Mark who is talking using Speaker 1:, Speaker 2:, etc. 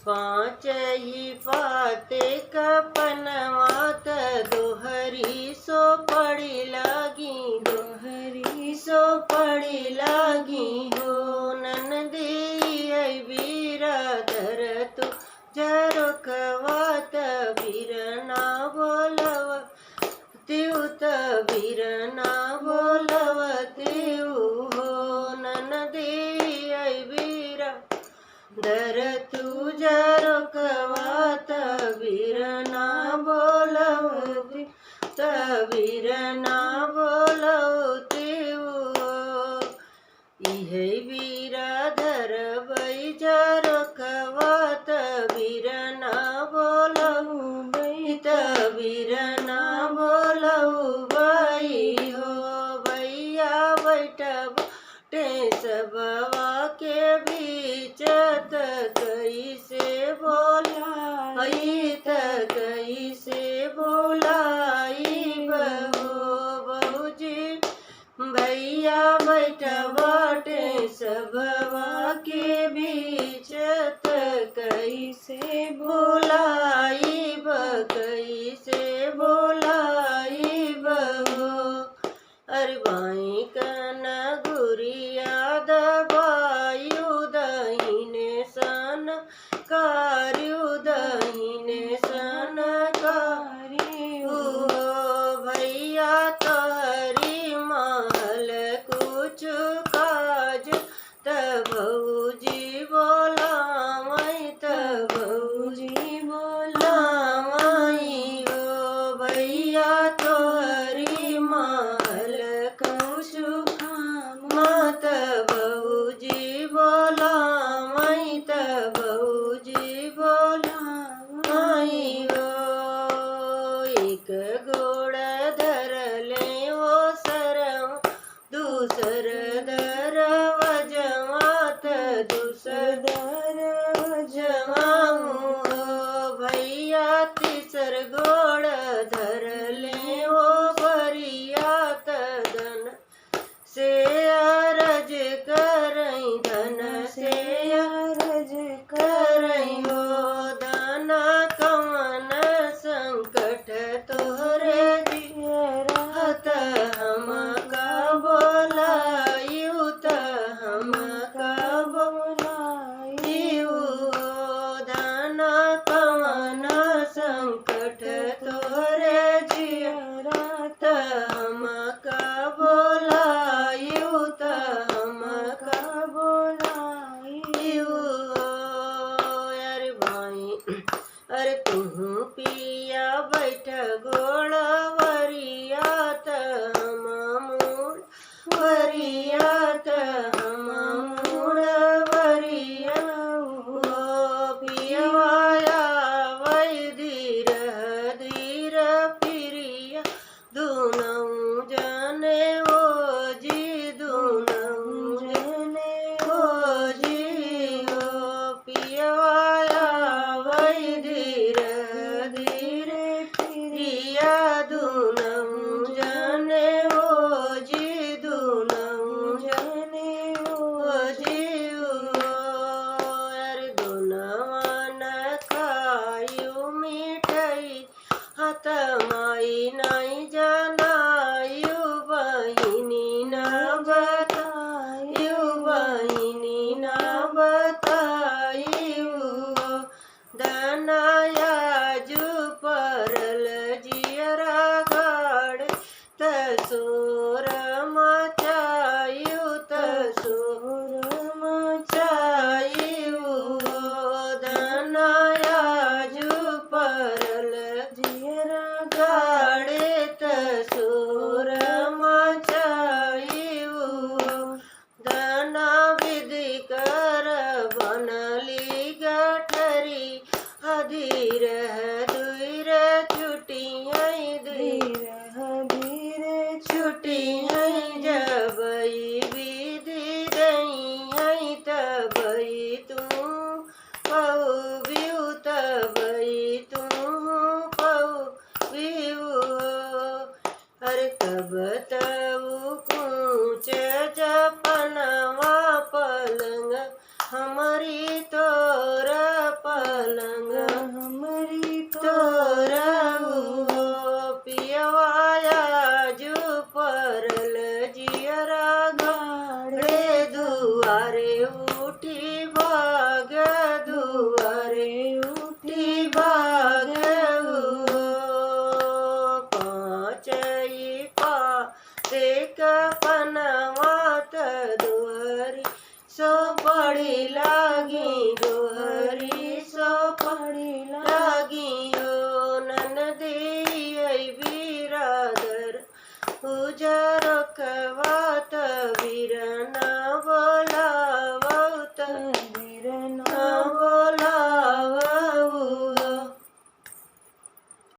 Speaker 1: पाँच ही पाते कपनवात दोहरी सो पड़ी लागी, दोहरी सो पड़ी लागी हो। ननदी आई बिरादर तू जरो कवात बिरना बोलव त्यूत बिरना बोलव त्यू हो। ननदी आई बिरादर तू जरो कवात बिरना बोलव बिरना बोलव त्यू हो। इहे बिरादर बई जरो कवात बिरना बोलहु बैत बिरना बोलहु बई हो। भैया बैठब सबवा के बीच कैसे बोलाई कैसे बोलाई बहूजी भैया बैठबाटे सबवा के बीच कैसे बोलाई कैसे बोलाई बहो। अरे बाई कन गुरिया दबायु दहीने सन कार्यो दहीने सन कार्यो भैया तोहरी महल कुछ काज तबूजी बोला मई तबूजी बोला मई हो। भैया तोहरी महल कुछ मत बहूजी बोला मई तबूजी बोला मई हो। एक गोड़ धर ले वो सरम दूसर दर वजमात दूसर दर वजमाऊ भैया तीसर गोड़ धर ले वो बरियात धन से अरज करई धन से अरज करई हो। दाना कवन संकट तोहरे जियरात हमका बोलायु त हमका बोलायु दाना कवन संकट तोहरे जियरात हमका बोलायु त हमका बोलायु। अरे भाई अरे तुहू पिया बैठ गोड़ वरियात हम मूड़ वरियात हम मूड़ वरिया पियवाया वै धीर धीर प्रिया दूनऊ जाने ओ जी दूनऊ जाने ओ जी हो। पियवाया वै धीर धीर प्रिया दूनऊ जाने ओ जी दूनऊ जाने ओ जी हो। अरे दूनवा न खायु मिठाई हाथ माई नहीं जनायु बहिनी न बतायु बहिनी न बतायु दनाया जु परल जियरा गाड़ तसोर मचायु तसोर मचायु दनाया जु परल जियरा गाड़े तसोर मचायु दना विधि कर बनली गठरी हधीर दुईर छुटियाँ धीर धीर छुटियाँ जबई विधि दई तबई तू पऊ बिऊ तबई तू पऊ बिऊ। अरे कब तऊ कूच जपनवा पलंग हमारी तोर पर दुआरे उठी भाग दुआरे उठी भाग पाँचई पा देख पनवात दुहरी सो पड़ी लागी दुहरी सो पड़ी लागी ओ ननदी बिरादर उजर कवा